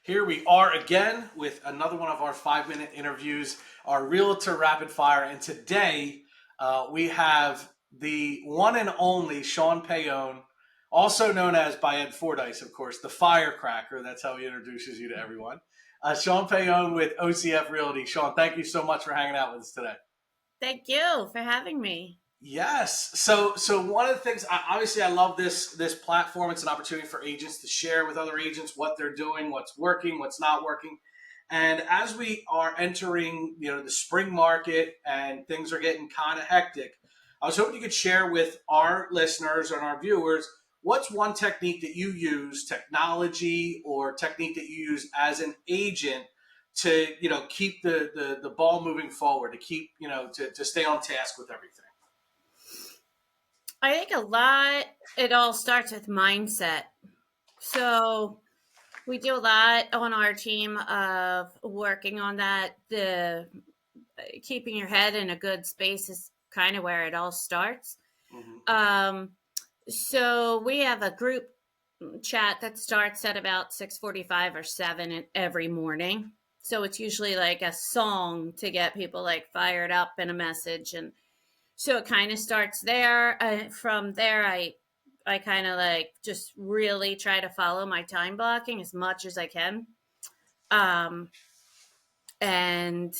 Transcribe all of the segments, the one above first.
Here we are again with another one of our 5-minute interviews, our Realtor Rapid Fire. And today we have the one and only Shaun Paone, also known as by Ed Fordyce, of course, the firecracker. That's how he introduces you to everyone. Shaun Paone with OCF Realty. Shaun, thank you so much for hanging out with us today. Thank you for having me. Yes. So one of the things, obviously, I love this platform. It's an opportunity for agents to share with other agents what they're doing, what's working, what's not working. And as we are entering, the spring market and things are getting kind of hectic, I was hoping you could share with our listeners and our viewers what's one technique that you use, technology or technique that you use as an agent to keep the ball moving forward, to keep to stay on task with everything. I think it all starts with mindset. So we do a lot on our team of working on that. The keeping your head in a good space is kind of where it all starts. Mm-hmm. So we have a group chat that starts at about 6:45 or 7 every morning. So it's usually like a song to get people like fired up and a message. And so it kind of starts there. From there, I kind of like just really try to follow my time blocking as much as I can. Um, and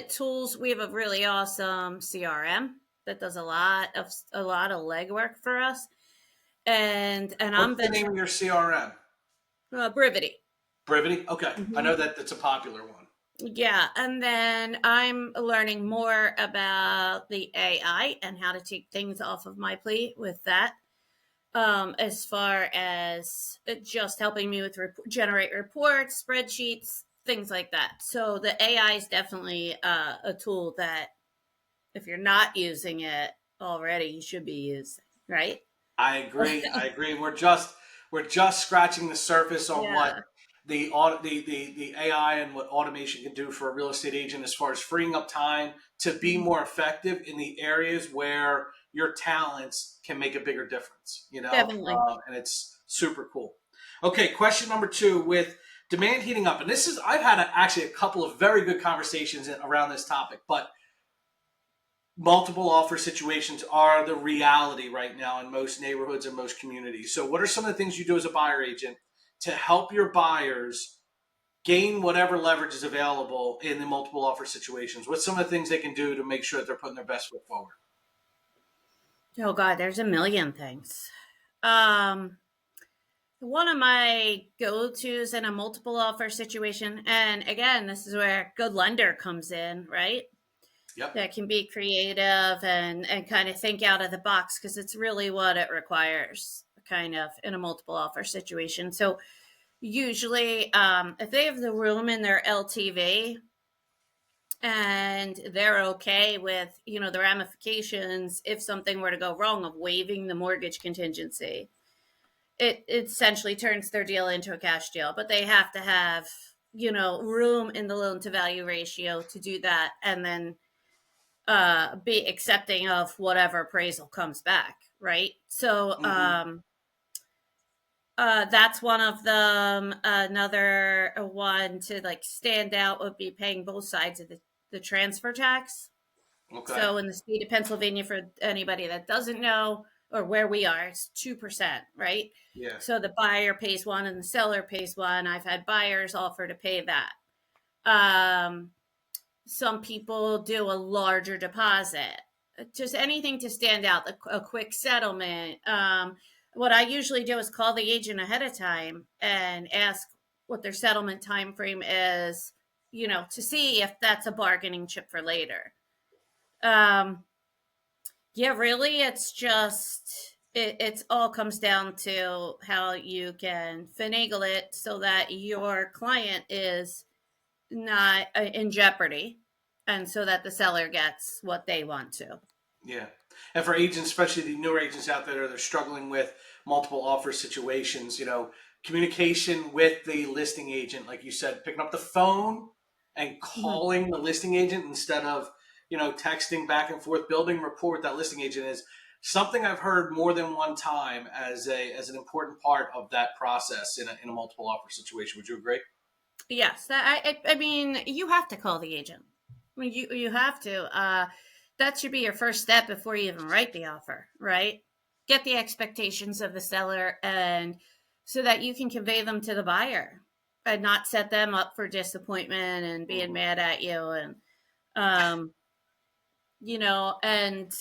tools, we have a really awesome CRM that does a lot of legwork for us. And I'm What's the been name of your CRM? Brivity. Brivity? Okay. I know Mhm. that it's a popular one. Yeah, and then I'm learning more about the AI and how to take things off of my plate with that. As far as it just helping me with generate reports, spreadsheets, things like that. So the AI is definitely a tool that if you're not using it already, you should be using, right? I agree. I agree. We're just scratching the surface on what Yeah, the AI and what automation can do for a real estate agent as far as freeing up time to be more effective in the areas where your talents can make a bigger difference, definitely. and it's super cool. Okay, question number two with demand heating up. And this is, I've had actually a couple of very good conversations around this topic, but multiple offer situations are the reality right now in most neighborhoods and most communities. So, what are some of the things you do as a buyer agent to help your buyers gain whatever leverage is available in the multiple offer situations? What's some of the things they can do to make sure that they're putting their best foot forward? Oh God, there's a million things. Um, One of my go tos in a multiple offer situation, and again, this is where good lender comes in, right? Yep. That can be creative and kind of think out of the box because it's really what it requires, kind of in a multiple offer situation. So, usually, if they have the room in their LTV and they're okay with, the ramifications if something were to go wrong of waiving the mortgage contingency, it essentially turns their deal into a cash deal, but they have to have, room in the loan to value ratio to do that and then be accepting of whatever appraisal comes back, right? So Mm-hmm. that's one of them. Another one to like stand out would be paying both sides of the transfer tax. Okay. So in the state of Pennsylvania, for anybody that doesn't know, or where we are, it's 2%, right? Yeah. So the buyer pays one and the seller pays one. I've had buyers offer to pay that. Um, some people do a larger deposit, just anything to stand out, a quick settlement. What I usually do is call the agent ahead of time and ask what their settlement time frame is, to see if that's a bargaining chip for later. Um, yeah, really, it's just it's all comes down to how you can finagle it so that your client is not in jeopardy, and so that the seller gets what they want to. Yeah. And for agents, especially the newer agents out there, they're struggling with multiple offer situations, communication with the listing agent, like you said, picking up the phone and Mhm. calling the listing agent instead of, texting back and forth, building rapport with that listing agent is something I've heard more than one time as an important part of that process in a multiple offer situation. Would you agree? Yes, I mean, you have to call the agent. I mean, you have to. That should be your first step before you even write the offer, right? Get the expectations of the seller, and so that you can convey them to the buyer, and not set them up for disappointment and being Hmm. mad at you, and um, and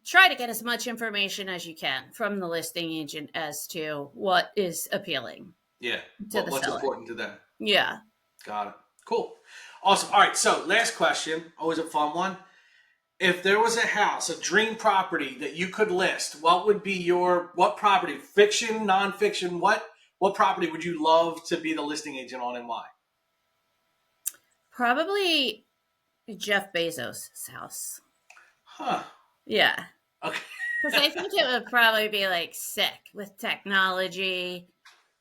try to get as much information as you can from the listing agent as to what is appealing Yeah. to the What's seller. important to them? Yeah. Got it. Cool. Awesome. All right. So last question, always a fun one. If there was a house, a dream property that you could list, what would be what property? Fiction, nonfiction? What property would you love to be the listing agent on, and why? Probably Jeff Bezos' house. Huh. Yeah. Okay. Because I think it would probably be like sick with technology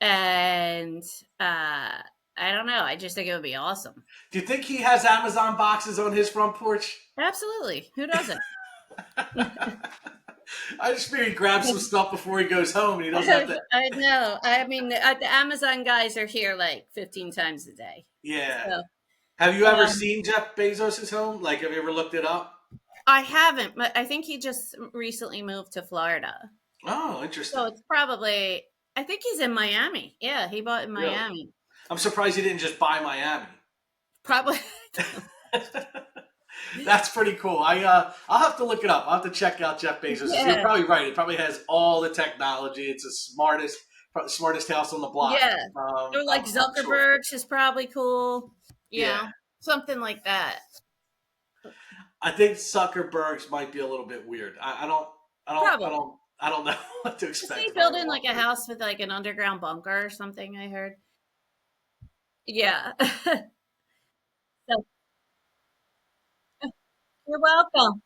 and I don't know. I just think it would be awesome. Do you think he has Amazon boxes on his front porch? Absolutely. Who doesn't? I just figured he grabs some stuff before he goes home and he doesn't have to. I know. I mean, the Amazon guys are here like 15 times a day. Yeah. So, Have you ever um, seen Jeff Bezos' home? Like, have you ever looked it up? I haven't, but I think he just recently moved to Florida. Oh, So interesting. it's probably, I think he's in Miami. Yeah, he bought in Really? Miami. I'm surprised he didn't just buy Miami. Probably. That's pretty cool. I'll have to look it up. I'll have to check out Jeff Bezos. You're Yeah. probably right. It probably has all the technology. It's the smartest, probably smartest house on the block. Yeah. Or like I'm sure. Zuckerberg's is probably cool. You Yeah, know, something like that. I think Zuckerberg's might be a little bit weird. Probably. I don't know what to Is expect he if I were to building like walk a in. house with like an underground bunker or something? I heard. Yeah. So, you're welcome.